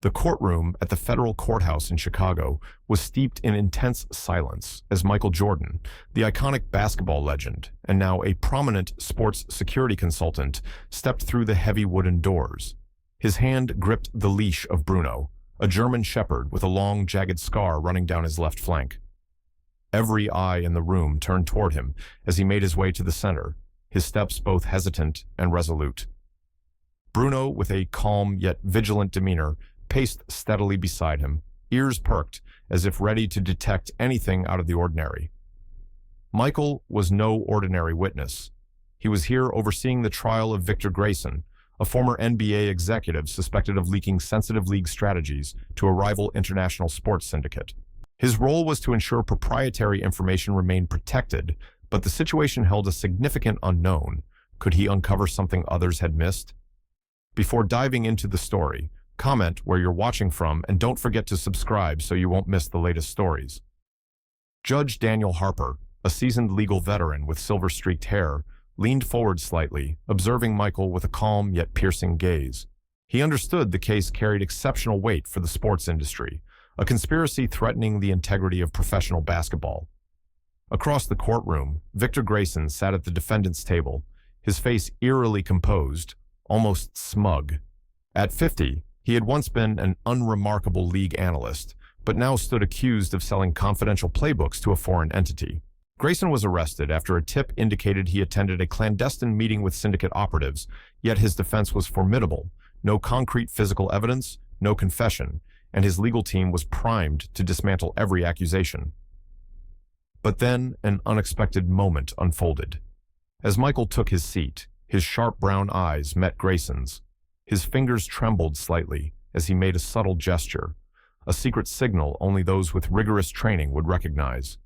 The courtroom at the federal courthouse in Chicago was steeped in intense silence as Michael Jordan, the iconic basketball legend and now a prominent sports security consultant, stepped through the heavy wooden doors. His hand gripped the leash of Bruno, a German shepherd with a long, jagged scar running down his left flank. Every eye in the room turned toward him as he made his way to the center, his steps both hesitant and resolute. Bruno, with a calm yet vigilant demeanor, paced steadily beside him, ears perked as if ready to detect anything out of the ordinary. Michael was no ordinary witness. He was here overseeing the trial of Victor Grayson, a former NBA executive suspected of leaking sensitive league strategies to a rival international sports syndicate. His role was to ensure proprietary information remained protected, but the situation held a significant unknown. Could he uncover something others had missed? Before diving into the story, comment where you're watching from and don't forget to subscribe so you won't miss the latest stories. Judge Daniel Harper, a seasoned legal veteran with silver-streaked hair, leaned forward slightly, observing Michael with a calm yet piercing gaze. He understood the case carried exceptional weight for the sports industry, a conspiracy threatening the integrity of professional basketball. Across the courtroom, Victor Grayson sat at the defendant's table, his face eerily composed, almost smug. At 50, he had once been an unremarkable league analyst, but now stood accused of selling confidential playbooks to a foreign entity. Grayson was arrested after a tip indicated he attended a clandestine meeting with syndicate operatives, yet his defense was formidable. No concrete physical evidence, no confession, and his legal team was primed to dismantle every accusation. But then an unexpected moment unfolded. As Michael took his seat, his sharp brown eyes met Grayson's. His fingers trembled slightly as he made a subtle gesture, a secret signal only those with rigorous training would recognize.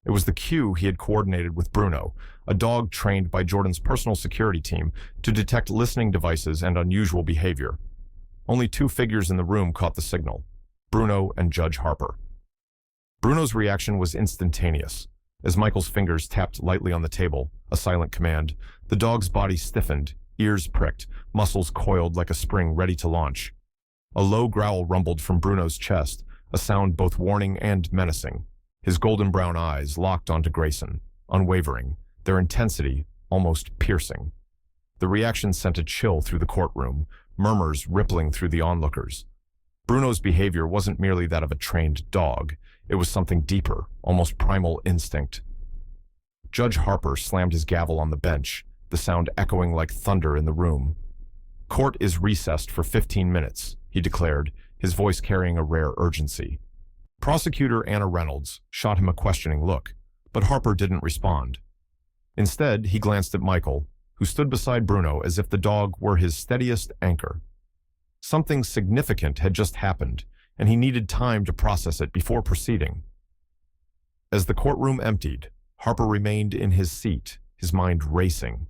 It was the cue he had coordinated with Bruno, a dog trained by Jordan's personal security team to detect listening devices and unusual behavior. Only two figures in the room caught the signal: Bruno and Judge Harper. Bruno's reaction was instantaneous. As Michael's fingers tapped lightly on the table, a silent command, the dog's body stiffened, ears pricked, muscles coiled like a spring ready to launch. A low growl rumbled from Bruno's chest, a sound both warning and menacing. His golden brown eyes locked onto Grayson, unwavering, their intensity almost piercing. The reaction sent a chill through the courtroom, murmurs rippling through the onlookers. Bruno's behavior wasn't merely that of a trained dog. It was something deeper, almost primal instinct. Judge Harper slammed his gavel on the bench, the sound echoing like thunder in the room. "Court is recessed for 15 minutes, he declared, his voice carrying a rare urgency. Prosecutor Anna Reynolds shot him a questioning look, but Harper didn't respond. Instead, he glanced at Michael, who stood beside Bruno as if the dog were his steadiest anchor. Something significant had just happened, and he needed time to process it before proceeding. As the courtroom emptied, Harper remained in his seat, his mind racing.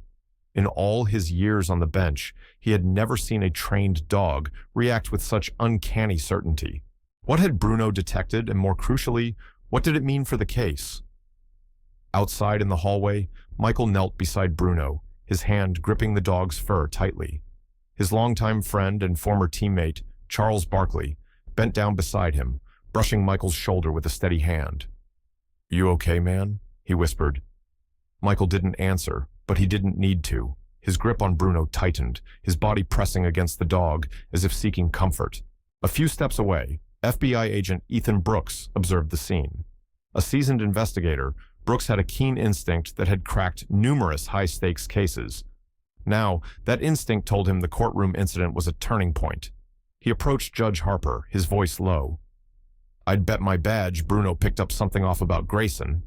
In all his years on the bench, he had never seen a trained dog react with such uncanny certainty. What had Bruno detected, and more crucially, what did it mean for the case? Outside in the hallway, Michael knelt beside Bruno, his hand gripping the dog's fur tightly. His longtime friend and former teammate, Charles Barkley, bent down beside him, brushing Michael's shoulder with a steady hand. "You okay, man?" he whispered. Michael didn't answer, but he didn't need to. His grip on Bruno tightened, his body pressing against the dog as if seeking comfort. A few steps away, FBI agent Ethan Brooks observed the scene. A seasoned investigator, Brooks had a keen instinct that had cracked numerous high-stakes cases. Now, that instinct told him the courtroom incident was a turning point. He approached Judge Harper, his voice low. "I'd bet my badge Bruno picked up something off about Grayson."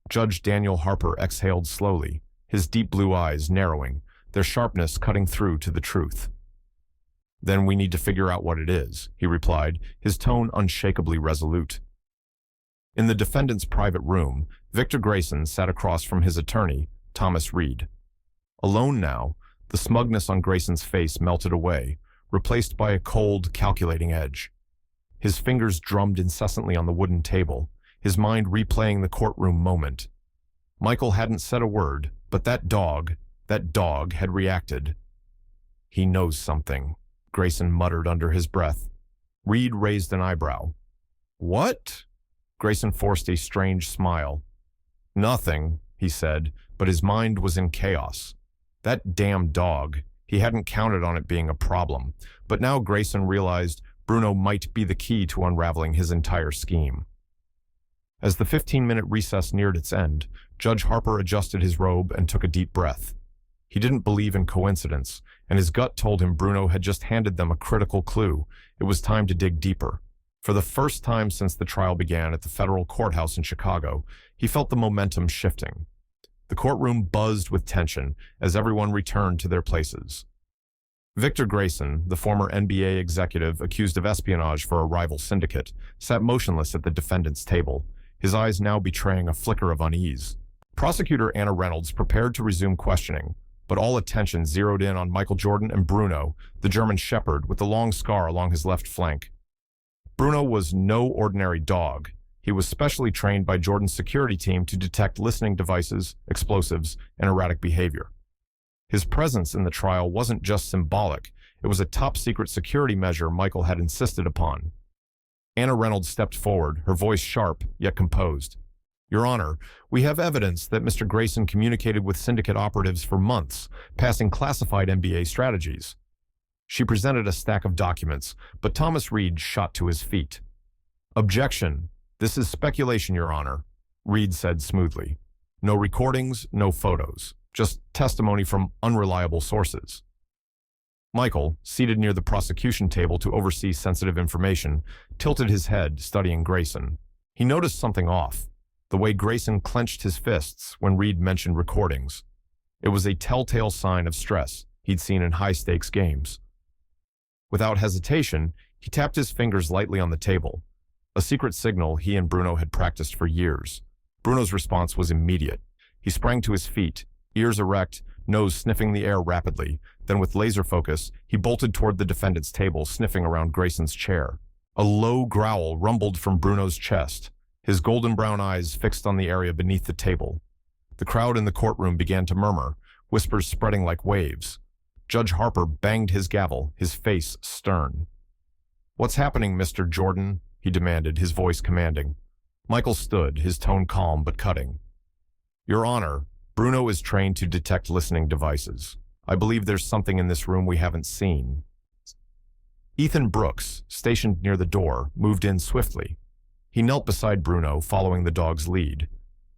Judge Daniel Harper exhaled slowly, his deep blue eyes narrowing, their sharpness cutting through to the truth. "Then we need to figure out what it is," he replied, his tone unshakably resolute. In the defendant's private room, Victor Grayson sat across from his attorney, Thomas Reed. Alone now, the smugness on Grayson's face melted away, replaced by a cold, calculating edge. His fingers drummed incessantly on the wooden table, his mind replaying the courtroom moment. Michael hadn't said a word, but that dog had reacted. "He knows something," Grayson muttered under his breath. Reed raised an eyebrow. What? Grayson forced a strange smile. Nothing, he said, but his mind was in chaos. That damn dog. He hadn't counted on it being a problem, but now Grayson realized Bruno might be the key to unraveling his entire scheme. As the 15-minute recess neared its end, Judge Harper adjusted his robe and took a deep breath. He didn't believe in coincidence, and his gut told him Bruno had just handed them a critical clue. It was time to dig deeper. For the first time since the trial began at the federal courthouse in Chicago, he felt the momentum shifting. The courtroom buzzed with tension as everyone returned to their places. Victor Grayson, the former NBA executive accused of espionage for a rival syndicate, sat motionless at the defendant's table, his eyes now betraying a flicker of unease. Prosecutor Anna Reynolds prepared to resume questioning, but all attention zeroed in on Michael Jordan and Bruno, the German shepherd with the long scar along his left flank. Bruno was no ordinary dog. He was specially trained by Jordan's security team to detect listening devices, explosives, and erratic behavior. His presence in the trial wasn't just symbolic, it was a top-secret security measure Michael had insisted upon. Anna Reynolds stepped forward, her voice sharp, yet composed. Your Honor, we have evidence that Mr. Grayson communicated with syndicate operatives for months, passing classified NBA strategies. She presented a stack of documents, but Thomas Reed shot to his feet. Objection. This is speculation, Your Honor, Reed said smoothly. No recordings, no photos, just testimony from unreliable sources. Michael, seated near the prosecution table to oversee sensitive information, tilted his head, studying Grayson. He noticed something off, the way Grayson clenched his fists when Reed mentioned recordings. It was a telltale sign of stress he'd seen in high-stakes games. Without hesitation, he tapped his fingers lightly on the table, a secret signal he and Bruno had practiced for years. Bruno's response was immediate. He sprang to his feet, ears erect, nose sniffing the air rapidly. Then with laser focus, he bolted toward the defendant's table, sniffing around Grayson's chair. A low growl rumbled from Bruno's chest, his golden brown eyes fixed on the area beneath the table. The crowd in the courtroom began to murmur, whispers spreading like waves. Judge Harper banged his gavel, his face stern. What's happening, Mr. Jordan? He demanded, his voice commanding. Michael stood, his tone calm but cutting. Your Honor, Bruno is trained to detect listening devices. I believe there's something in this room we haven't seen. Ethan Brooks, stationed near the door, moved in swiftly. He knelt beside Bruno, following the dog's lead.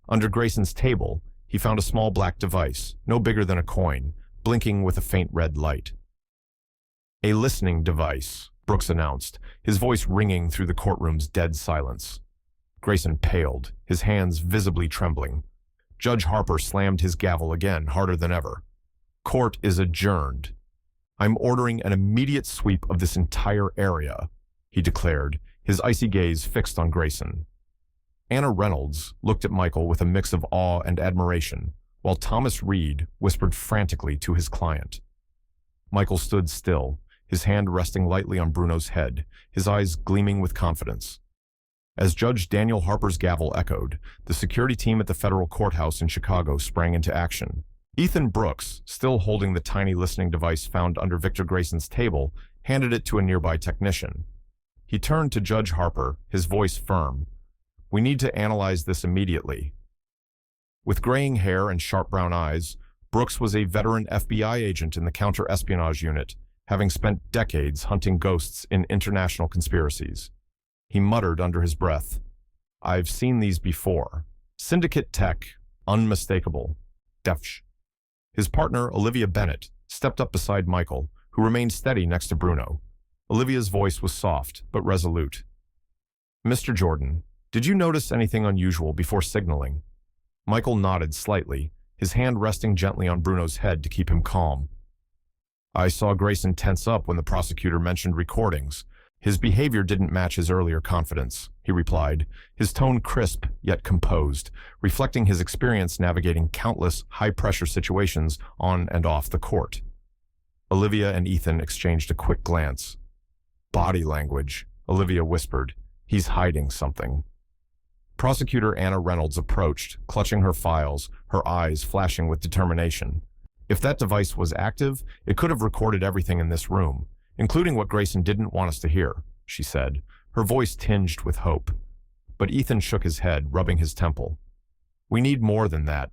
Under Grayson's table, he found a small black device, no bigger than a coin, blinking with a faint red light. A listening device, Brooks announced, his voice ringing through the courtroom's dead silence. Grayson paled, his hands visibly trembling. Judge Harper slammed his gavel again, harder than ever. Court is adjourned. I'm ordering an immediate sweep of this entire area, he declared, his icy gaze fixed on Grayson. Anna Reynolds looked at Michael with a mix of awe and admiration, while Thomas Reed whispered frantically to his client. Michael stood still, his hand resting lightly on Bruno's head, his eyes gleaming with confidence. As Judge Daniel Harper's gavel echoed, the security team at the federal courthouse in Chicago sprang into action. Ethan Brooks, still holding the tiny listening device found under Victor Grayson's table, handed it to a nearby technician. He turned to Judge Harper, his voice firm. We need to analyze this immediately. With graying hair and sharp brown eyes, Brooks was a veteran FBI agent in the counter-espionage unit, having spent decades hunting ghosts in international conspiracies. He muttered under his breath, I've seen these before. Syndicate tech, unmistakable. Defsh. His partner, Olivia Bennett, stepped up beside Michael, who remained steady next to Bruno. Olivia's voice was soft, but resolute. Mr. Jordan, did you notice anything unusual before signaling? Michael nodded slightly, his hand resting gently on Bruno's head to keep him calm. I saw Grayson tense up when the prosecutor mentioned recordings. His behavior didn't match his earlier confidence, he replied, his tone crisp yet composed, reflecting his experience navigating countless high-pressure situations on and off the court. Olivia and Ethan exchanged a quick glance. Body language, Olivia whispered. He's hiding something. Prosecutor Anna Reynolds approached, clutching her files, her eyes flashing with determination. If that device was active, it could have recorded everything in this room. including what Grayson didn't want us to hear, she said, her voice tinged with hope. But Ethan shook his head, rubbing his temple. We need more than that.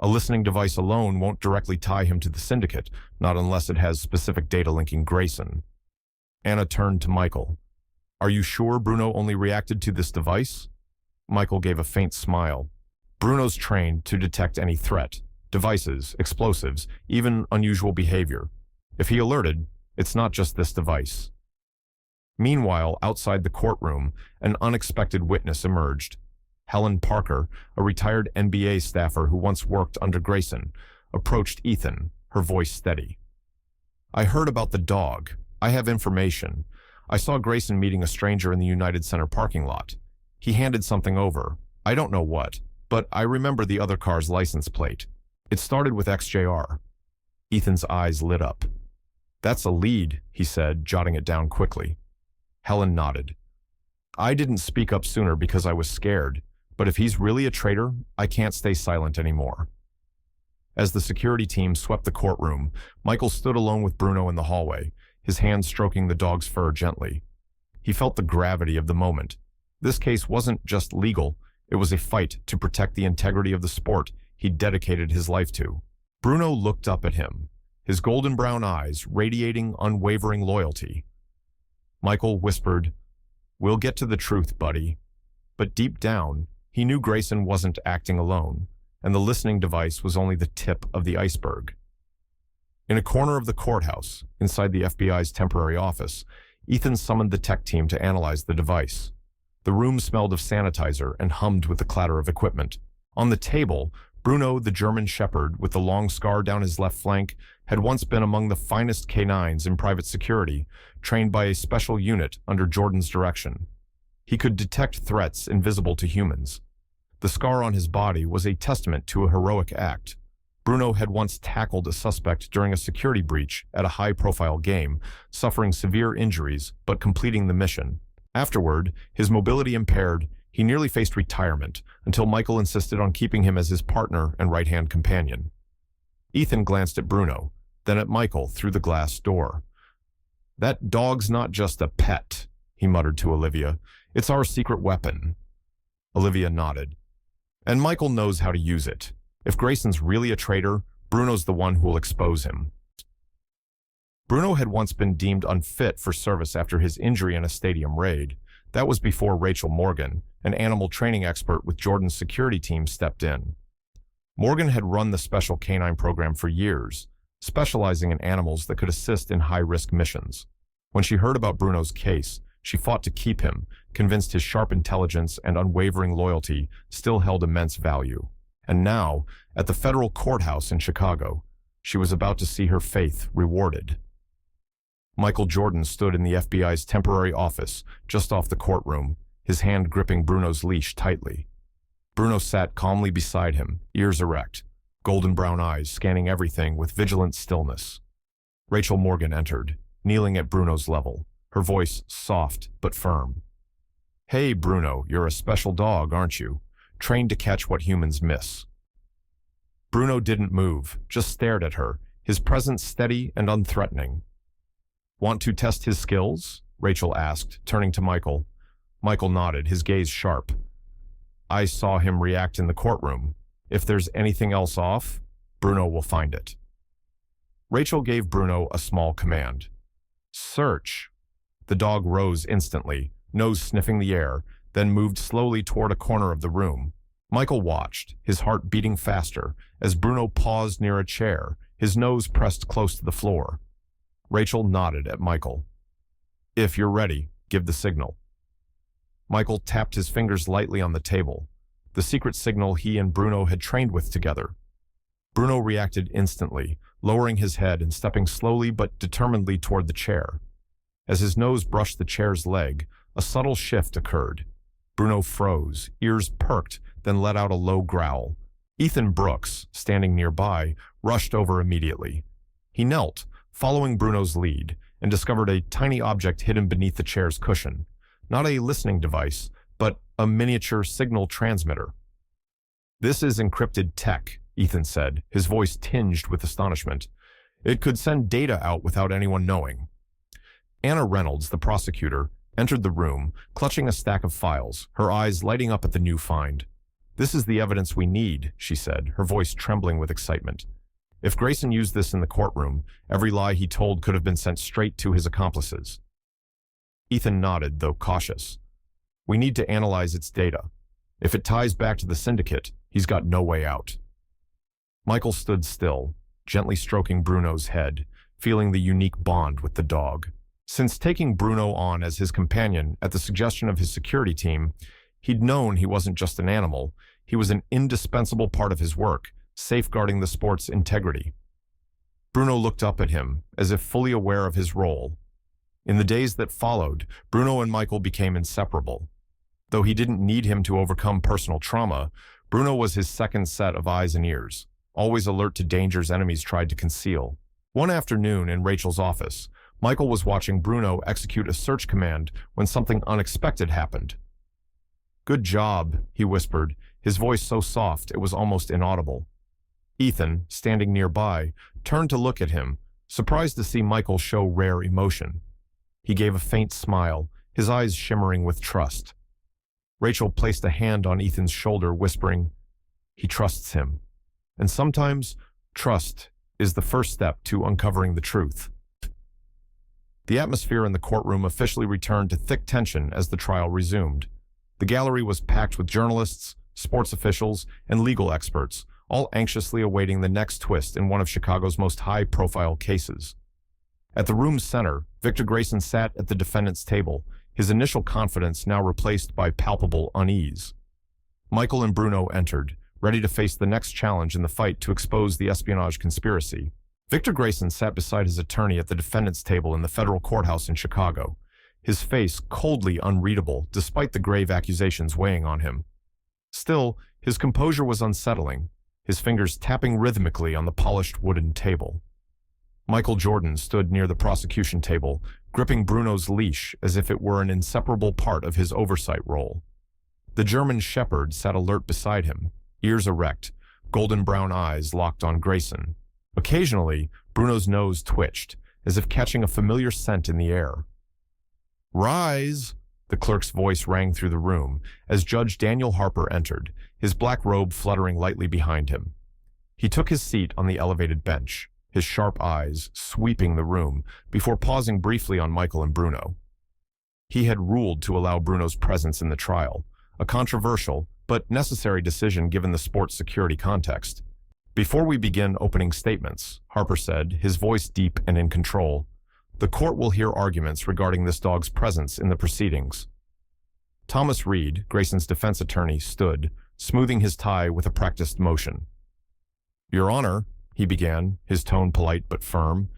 A listening device alone won't directly tie him to the syndicate, not unless it has specific data linking Grayson. Anna turned to Michael. Are you sure Bruno only reacted to this device? Michael gave a faint smile. Bruno's trained to detect any threat, devices, explosives, even unusual behavior. If he alerted, it's not just this device. Meanwhile, outside the courtroom, an unexpected witness emerged. Helen Parker, a retired NBA staffer who once worked under Grayson, approached Ethan, her voice steady. I heard about the dog. I have information. I saw Grayson meeting a stranger in the United Center parking lot. He handed something over. I don't know what, but I remember the other car's license plate. It started with XJR. Ethan's eyes lit up. That's a lead, he said, jotting it down quickly. Helen nodded. I didn't speak up sooner because I was scared, but if he's really a traitor, I can't stay silent anymore. As the security team swept the courtroom, Michael stood alone with Bruno in the hallway, his hand stroking the dog's fur gently. He felt the gravity of the moment. This case wasn't just legal, it was a fight to protect the integrity of the sport he'd dedicated his life to. Bruno looked up at him, his golden brown eyes radiating unwavering loyalty. Michael whispered, We'll get to the truth, buddy. But deep down, he knew Grayson wasn't acting alone, and the listening device was only the tip of the iceberg. In a corner of the courthouse, inside the FBI's temporary office, Ethan summoned the tech team to analyze the device. The room smelled of sanitizer and hummed with the clatter of equipment. On the table, Bruno, the German shepherd with the long scar down his left flank, had once been among the finest canines in private security, trained by a special unit under Jordan's direction. He could detect threats invisible to humans. The scar on his body was a testament to a heroic act. Bruno had once tackled a suspect during a security breach at a high-profile game, suffering severe injuries but completing the mission. Afterward, his mobility impaired, he nearly faced retirement until Michael insisted on keeping him as his partner and right-hand companion. Ethan glanced at Bruno, then at Michael through the glass door. That dog's not just a pet, he muttered to Olivia. It's our secret weapon. Olivia nodded. And Michael knows how to use it. If Grayson's really a traitor, Bruno's the one who will expose him. Bruno had once been deemed unfit for service after his injury in a stadium raid. That was before Rachel Morgan, an animal training expert with Jordan's security team, stepped in. Morgan had run the special canine program for years, specializing in animals that could assist in high-risk missions. When she heard about Bruno's case, she fought to keep him, convinced his sharp intelligence and unwavering loyalty still held immense value. And now, at the federal courthouse in Chicago, she was about to see her faith rewarded. Michael Jordan stood in the FBI's temporary office, just off the courtroom, his hand gripping Bruno's leash tightly. Bruno sat calmly beside him, ears erect, golden brown eyes scanning everything with vigilant stillness. Rachel Morgan entered, kneeling at Bruno's level, her voice soft but firm. Hey, Bruno, you're a special dog, aren't you? Trained to catch what humans miss. Bruno didn't move, just stared at her, his presence steady and unthreatening. Want to test his skills? Rachel asked, turning to Michael. Michael nodded, his gaze sharp. I saw him react in the courtroom. If there's anything else off, Bruno will find it. Rachel gave Bruno a small command. Search. The dog rose instantly, nose sniffing the air, then moved slowly toward a corner of the room. Michael watched, his heart beating faster, as Bruno paused near a chair, his nose pressed close to the floor. Rachel nodded at Michael. If you're ready, give the signal. Michael tapped his fingers lightly on the table, the secret signal he and Bruno had trained with together. Bruno reacted instantly, lowering his head and stepping slowly but determinedly toward the chair. As his nose brushed the chair's leg, a subtle shift occurred. Bruno froze, ears perked, then let out a low growl. Ethan Brooks, standing nearby, rushed over immediately. He knelt, following Bruno's lead, and discovered a tiny object hidden beneath the chair's cushion. Not a listening device, but a miniature signal transmitter. This is encrypted tech, Ethan said, his voice tinged with astonishment. It could send data out without anyone knowing. Anna Reynolds, the prosecutor, entered the room, clutching a stack of files, her eyes lighting up at the new find. "This is the evidence we need," she said, her voice trembling with excitement. If Grayson used this in the courtroom, every lie he told could have been sent straight to his accomplices. Ethan nodded, though cautious. "We need to analyze its data. If it ties back to the syndicate, he's got no way out." Michael stood still, gently stroking Bruno's head, feeling the unique bond with the dog. Since taking Bruno on as his companion at the suggestion of his security team, he'd known he wasn't just an animal, he was an indispensable part of his work, safeguarding the sport's integrity. Bruno looked up at him, as if fully aware of his role. In the days that followed, Bruno and Michael became inseparable. Though he didn't need him to overcome personal trauma, Bruno was his second set of eyes and ears, always alert to dangers enemies tried to conceal. One afternoon in Rachel's office, Michael was watching Bruno execute a search command when something unexpected happened. "Good job," he whispered, his voice so soft it was almost inaudible. Ethan, standing nearby, turned to look at him, surprised to see Michael show rare emotion. He gave a faint smile, his eyes shimmering with trust. Rachel placed a hand on Ethan's shoulder, whispering, "He trusts him." And sometimes, trust is the first step to uncovering the truth. The atmosphere in the courtroom officially returned to thick tension as the trial resumed. The gallery was packed with journalists, sports officials, and legal experts, all anxiously awaiting the next twist in one of Chicago's most high-profile cases. At the room's center, Victor Grayson sat at the defendant's table, his initial confidence now replaced by palpable unease. Michael and Bruno entered, ready to face the next challenge in the fight to expose the espionage conspiracy. Victor Grayson sat beside his attorney at the defendant's table in the federal courthouse in Chicago, his face coldly unreadable despite the grave accusations weighing on him. Still, his composure was unsettling, his fingers tapping rhythmically on the polished wooden table. Michael Jordan stood near the prosecution table, gripping Bruno's leash as if it were an inseparable part of his oversight role. The German shepherd sat alert beside him, ears erect, golden brown eyes locked on Grayson. Occasionally, Bruno's nose twitched, as if catching a familiar scent in the air. "Rise!" The clerk's voice rang through the room as Judge Daniel Harper entered, his black robe fluttering lightly behind him. He took his seat on the elevated bench, his sharp eyes sweeping the room before pausing briefly on Michael and Bruno. He had ruled to allow Bruno's presence in the trial, a controversial but necessary decision given the sport's security context. "Before we begin opening statements," Harper said, his voice deep and in control, "the court will hear arguments regarding this dog's presence in the proceedings." Thomas Reed, Grayson's defense attorney, stood, smoothing his tie with a practiced motion. "Your Honor," he began, his tone polite but firm,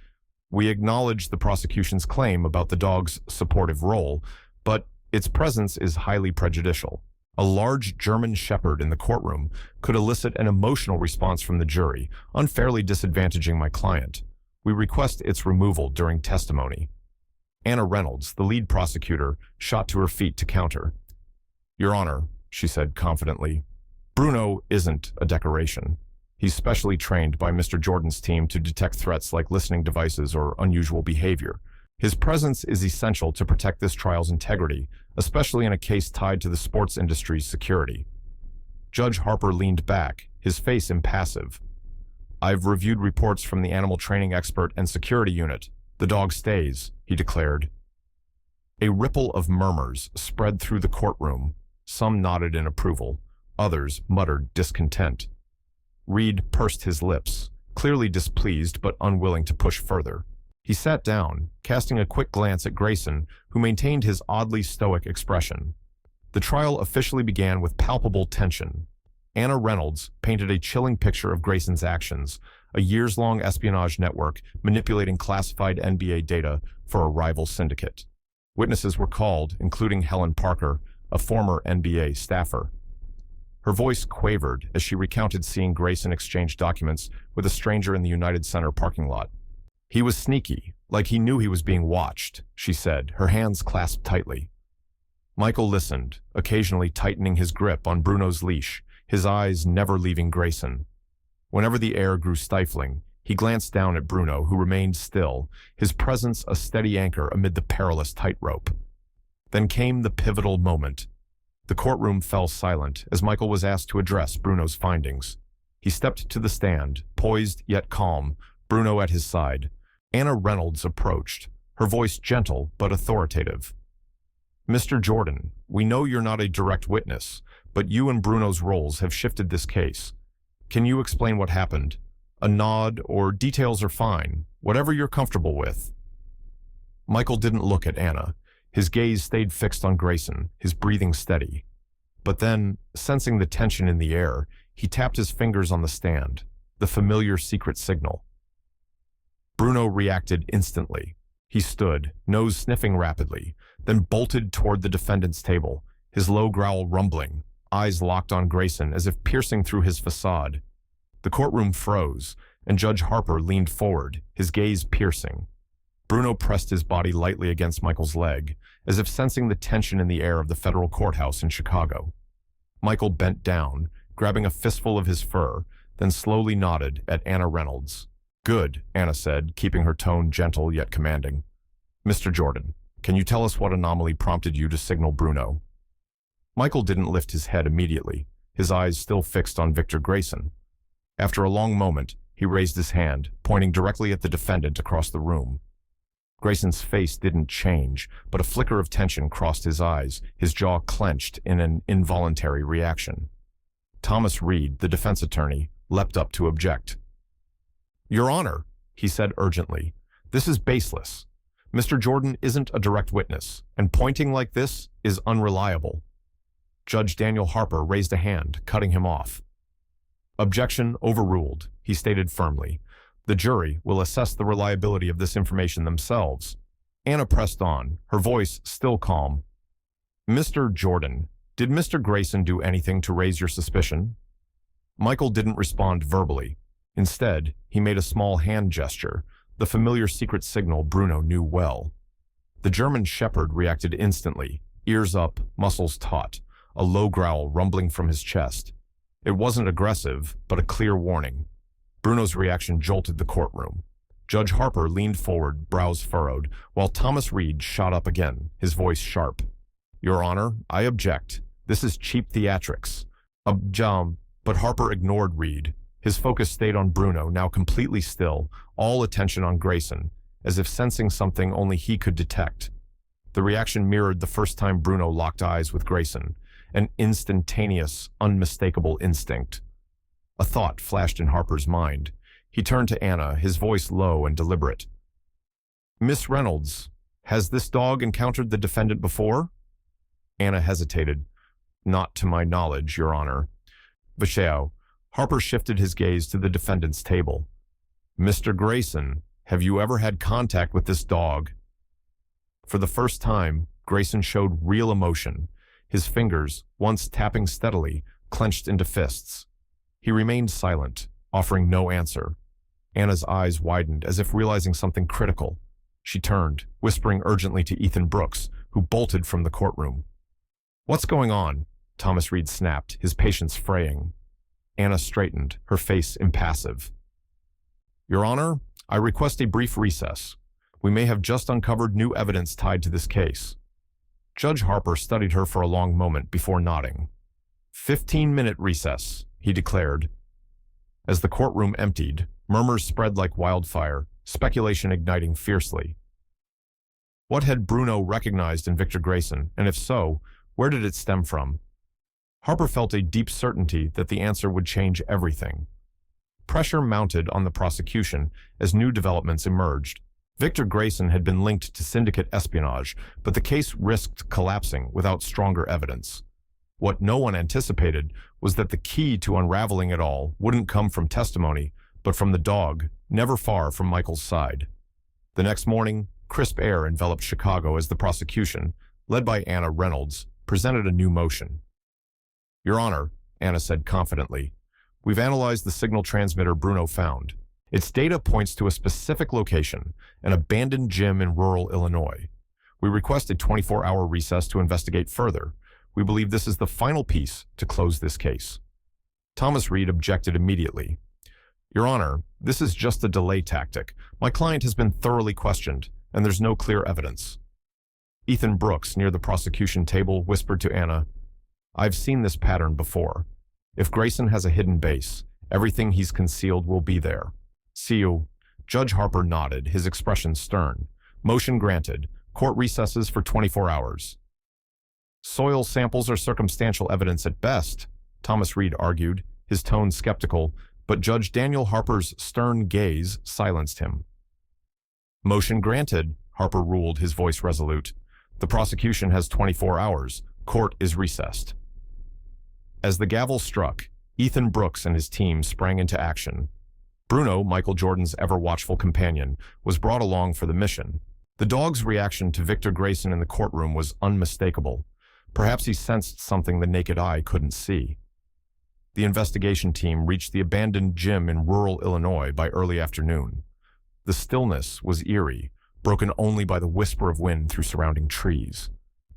"we acknowledge the prosecution's claim about the dog's supportive role, but its presence is highly prejudicial. A large German shepherd in the courtroom could elicit an emotional response from the jury, unfairly disadvantaging my client. We request its removal during testimony." Anna Reynolds, the lead prosecutor, shot to her feet to counter. "Your Honor," she said confidently, "Bruno isn't a decoration. He's specially trained by Mr. Jordan's team to detect threats like listening devices or unusual behavior. His presence is essential to protect this trial's integrity, especially in a case tied to the sports industry's security." Judge Harper leaned back, his face impassive. "I've reviewed reports from the animal training expert and security unit. The dog stays," he declared. A ripple of murmurs spread through the courtroom. Some nodded in approval, others muttered discontent. Reed pursed his lips, clearly displeased but unwilling to push further. He sat down, casting a quick glance at Grayson, who maintained his oddly stoic expression. The trial officially began with palpable tension. Anna Reynolds painted a chilling picture of Grayson's actions, a years-long espionage network manipulating classified NBA data for a rival syndicate. Witnesses were called, including Helen Parker, a former NBA staffer. Her voice quavered as she recounted seeing Grayson exchange documents with a stranger in the United Center parking lot. "He was sneaky, like he knew he was being watched," she said, her hands clasped tightly. Michael listened, occasionally tightening his grip on Bruno's leash, his eyes never leaving Grayson. Whenever the air grew stifling, he He glanced down at Bruno, who remained still, his presence a steady anchor amid the perilous tightrope. Then came the pivotal moment. The courtroom fell silent as Michael was asked to address Bruno's findings. He stepped to the stand, poised yet calm, Bruno at his side. Anna Reynolds approached, her voice gentle but authoritative. "Mr. Jordan, we know you're not a direct witness, but you and Bruno's roles have shifted this case. Can you explain what happened? A nod or details are fine, whatever you're comfortable with." Michael didn't look at Anna. His gaze stayed fixed on Grayson, his breathing steady. But then, sensing the tension in the air, he tapped his fingers on the stand, the familiar secret signal. Bruno reacted instantly. He stood, nose sniffing rapidly, then bolted toward the defendant's table, his low growl rumbling, eyes locked on Grayson as if piercing through his facade. The courtroom froze, and Judge Harper leaned forward, his gaze piercing. Bruno pressed his body lightly against Michael's leg, as if sensing the tension in the air of the federal courthouse in Chicago. Michael bent down, grabbing a fistful of his fur, then slowly nodded at Anna Reynolds. "Good," Anna said, keeping her tone gentle yet commanding. "Mr. Jordan, can you tell us what anomaly prompted you to signal Bruno?" Michael didn't lift his head immediately, his eyes still fixed on Victor Grayson. After a long moment, he raised his hand, pointing directly at the defendant across the room. Grayson's face didn't change, but a flicker of tension crossed his eyes, his jaw clenched in an involuntary reaction. Thomas Reed, the defense attorney, leapt up to object. "Your Honor," he said urgently, "this is baseless. Mr. Jordan isn't a direct witness, and pointing like this is unreliable." Judge Daniel Harper raised a hand, cutting him off. "Objection overruled," he stated firmly. "The jury will assess the reliability of this information themselves." Anna pressed on, her voice still calm. "Mr. Jordan, did Mr. Grayson do anything to raise your suspicion?" Michael didn't respond verbally. Instead, he made a small hand gesture, the familiar secret signal Bruno knew well. The German shepherd reacted instantly, ears up, muscles taut, a low growl rumbling from his chest. It wasn't aggressive, but a clear warning. Bruno's reaction jolted the courtroom. Judge Harper leaned forward, brows furrowed, while Thomas Reed shot up again, his voice sharp. "Your Honor, I object. This is cheap theatrics." But Harper ignored Reed. His focus stayed on Bruno, now completely still, all attention on Grayson, as if sensing something only he could detect. The reaction mirrored the first time Bruno locked eyes with Grayson, an instantaneous, unmistakable instinct. A thought flashed in Harper's mind. He turned to Anna, his voice low and deliberate. "Miss Reynolds, has this dog encountered the defendant before?" Anna hesitated. "Not to my knowledge, Your Honor." "Visheo." Harper shifted his gaze to the defendant's table. "Mr. Grayson, have you ever had contact with this dog?" For the first time, Grayson showed real emotion. His fingers, once tapping steadily, clenched into fists. He remained silent, offering no answer. Anna's eyes widened as if realizing something critical. She turned, whispering urgently to Ethan Brooks, who bolted from the courtroom. "What's going on?" Thomas Reed snapped, his patience fraying. Anna straightened, her face impassive. "Your Honor, I request a brief recess. We may have just uncovered new evidence tied to this case." Judge Harper studied her for a long moment before nodding. 15-minute recess, he declared. As the courtroom emptied, murmurs spread like wildfire, speculation igniting fiercely. What had Bruno recognized in Victor Grayson, and if so, where did it stem from? Harper felt a deep certainty that the answer would change everything. Pressure mounted on the prosecution as new developments emerged. Victor Grayson had been linked to syndicate espionage, but the case risked collapsing without stronger evidence. What no one anticipated was that the key to unraveling it all wouldn't come from testimony, but from the dog, never far from Michael's side. The next morning, crisp air enveloped Chicago as the prosecution, led by Anna Reynolds, presented a new motion. "Your Honor," Anna said confidently, "we've analyzed the signal transmitter Bruno found. Its data points to a specific location, an abandoned gym in rural Illinois. We request a 24-hour recess to investigate further. We believe this is the final piece to close this case." Thomas Reed objected immediately. "Your Honor, This is just a delay tactic. My client has been thoroughly questioned, and there's no clear evidence. Ethan Brooks, near the prosecution table, whispered to Anna, I've seen this pattern before. If Grayson has a hidden base, everything he's concealed will be there. See you. Judge Harper nodded, his expression stern. Motion granted. Court recesses for 24 hours. Soil samples are circumstantial evidence at best, Thomas Reed argued, his tone skeptical, but Judge Daniel Harper's stern gaze silenced him. Motion granted, Harper ruled, his voice resolute. The prosecution has 24 hours. Court is recessed. As the gavel struck, Ethan Brooks and his team sprang into action. Bruno, Michael Jordan's ever-watchful companion, was brought along for the mission. The dog's reaction to Victor Grayson in the courtroom was unmistakable. Perhaps he sensed something the naked eye couldn't see. The investigation team reached the abandoned gym in rural Illinois by early afternoon. The stillness was eerie, broken only by the whisper of wind through surrounding trees.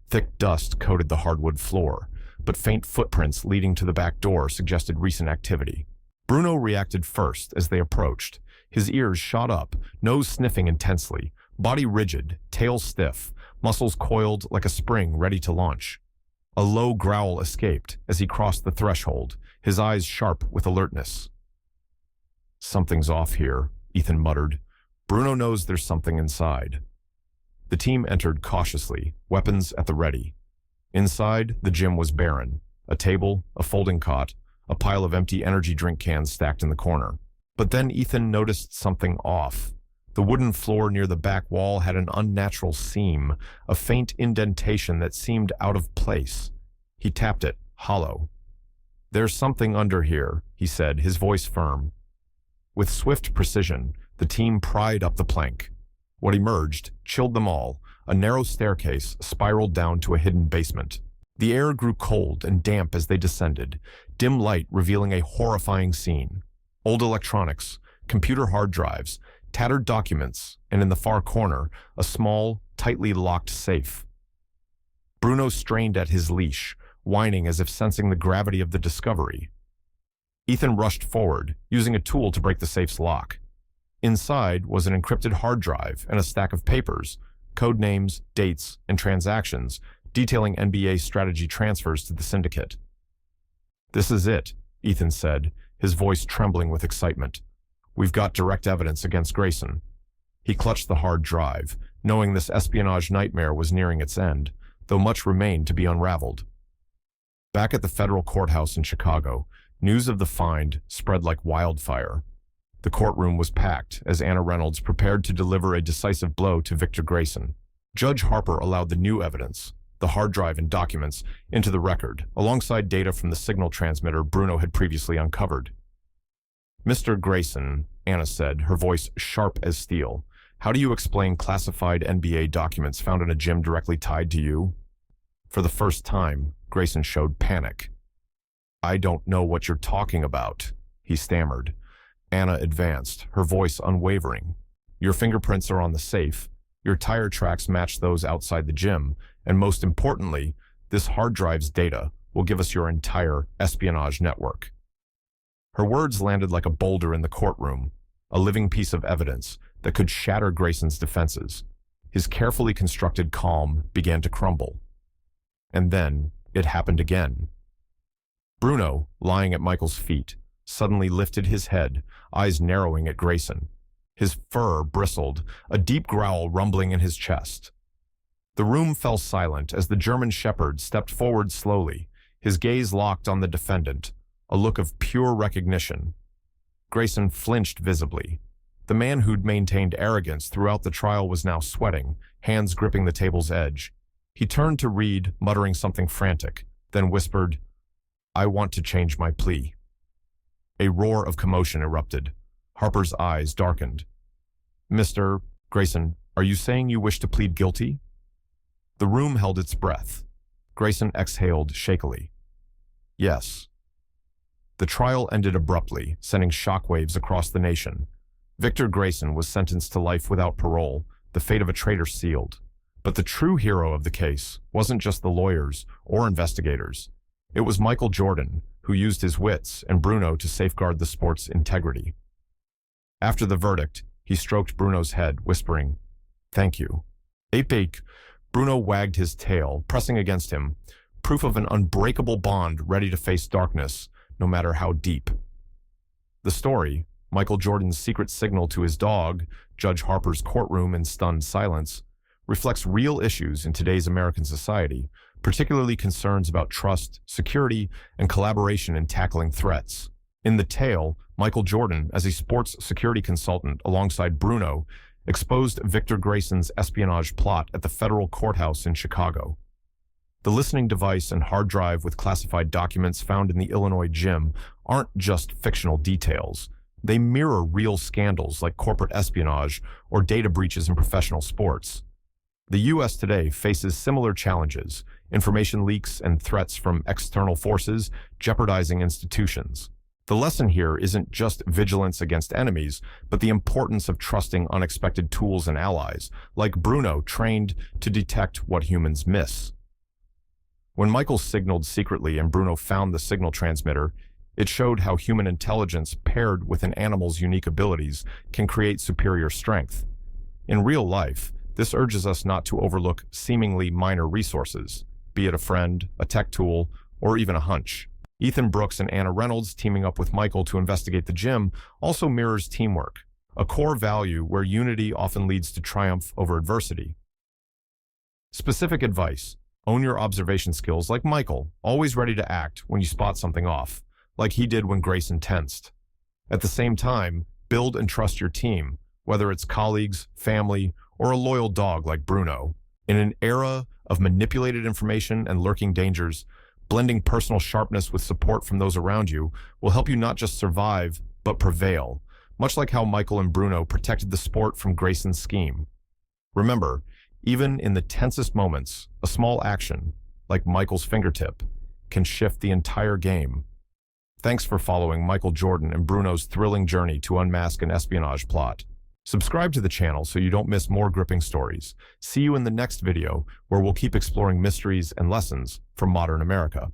Thick dust coated the hardwood floor, but faint footprints leading to the back door suggested recent activity. Bruno reacted first as they approached. His ears shot up, nose sniffing intensely, body rigid, tail stiff, muscles coiled like a spring ready to launch. A low growl escaped as he crossed the threshold, his eyes sharp with alertness. Something's off here, Ethan muttered. Bruno knows there's something inside. The team entered cautiously, weapons at the ready. Inside, the gym was barren. A table, a folding cot, a pile of empty energy drink cans stacked in the corner. But then Ethan noticed something off. The wooden floor near the back wall had an unnatural seam, a faint indentation that seemed out of place. He tapped it, hollow. There's something under here, he said, his voice firm. With swift precision, the team pried up the plank. What emerged chilled them all. A narrow staircase spiraled down to a hidden basement. The air grew cold and damp as they descended, dim light revealing a horrifying scene. Old electronics, computer hard drives, tattered documents, and in the far corner, a small, tightly locked safe. Bruno strained at his leash, whining as if sensing the gravity of the discovery. Ethan rushed forward, using a tool to break the safe's lock. Inside was an encrypted hard drive and a stack of papers, code names, dates, and transactions, detailing NBA strategy transfers to the syndicate. This is it, Ethan said, his voice trembling with excitement. We've got direct evidence against Grayson. He clutched the hard drive, knowing this espionage nightmare was nearing its end, though much remained to be unraveled. Back at the federal courthouse in Chicago, news of the find spread like wildfire. The courtroom was packed as Anna Reynolds prepared to deliver a decisive blow to Victor Grayson. Judge Harper allowed the new evidence, the hard drive and documents, into the record, alongside data from the signal transmitter Bruno had previously uncovered. Mr. Grayson, Anna said, her voice sharp as steel, how do you explain classified NBA documents found in a gym directly tied to you? For the first time, Grayson showed panic. I don't know what you're talking about, he stammered. Anna advanced, her voice unwavering. Your fingerprints are on the safe, your tire tracks match those outside the gym, and most importantly, this hard drive's data will give us your entire espionage network. Her words landed like a boulder in the courtroom, a living piece of evidence that could shatter Grayson's defenses. His carefully constructed calm began to crumble. And then it happened again. Bruno, lying at Michael's feet, suddenly lifted his head, eyes narrowing at Grayson. His fur bristled, a deep growl rumbling in his chest. The room fell silent as the German shepherd stepped forward slowly, his gaze locked on the defendant, a look of pure recognition. Grayson flinched visibly. The man who'd maintained arrogance throughout the trial was now sweating, hands gripping the table's edge. He turned to Reed, muttering something frantic, then whispered, I want to change my plea. A roar of commotion erupted. Harper's eyes darkened. Mr. Grayson, are you saying you wish to plead guilty? The room held its breath. Grayson exhaled shakily. Yes. The trial ended abruptly, sending shockwaves across the nation. Victor Grayson was sentenced to life without parole, the fate of a traitor sealed. But the true hero of the case wasn't just the lawyers or investigators. It was Michael Jordan, who used his wits and Bruno to safeguard the sport's integrity. After the verdict, he stroked Bruno's head, whispering, "Thank you." Ape, Bruno wagged his tail, pressing against him, proof of an unbreakable bond ready to face darkness, no matter how deep. The story, Michael Jordan's secret signal to his dog, Judge Harper's courtroom in stunned silence, reflects real issues in today's American society, particularly concerns about trust, security, and collaboration in tackling threats. In the tale, Michael Jordan, as a sports security consultant alongside Bruno, exposed Victor Grayson's espionage plot at the federal courthouse in Chicago. The listening device and hard drive with classified documents found in the Illinois gym aren't just fictional details. They mirror real scandals like corporate espionage or data breaches in professional sports. The U.S. today faces similar challenges, information leaks and threats from external forces jeopardizing institutions. The lesson here isn't just vigilance against enemies, but the importance of trusting unexpected tools and allies, like Bruno, trained to detect what humans miss. When Michael signaled secretly and Bruno found the signal transmitter, it showed how human intelligence paired with an animal's unique abilities can create superior strength. In real life, this urges us not to overlook seemingly minor resources, be it a friend, a tech tool, or even a hunch. Ethan Brooks and Anna Reynolds teaming up with Michael to investigate the gym also mirrors teamwork, a core value where unity often leads to triumph over adversity. Specific advice: own your observation skills like Michael, always ready to act when you spot something off, like he did when Grayson tensed. At the same time, build and trust your team, whether it's colleagues, family, or a loyal dog like Bruno. In an era of manipulated information and lurking dangers, blending personal sharpness with support from those around you will help you not just survive, but prevail, much like how Michael and Bruno protected the sport from Grayson's scheme. Remember, even in the tensest moments, a small action, like Michael's fingertip, can shift the entire game. Thanks for following Michael Jordan and Bruno's thrilling journey to unmask an espionage plot. Subscribe to the channel so you don't miss more gripping stories. See you in the next video, where we'll keep exploring mysteries and lessons from modern America.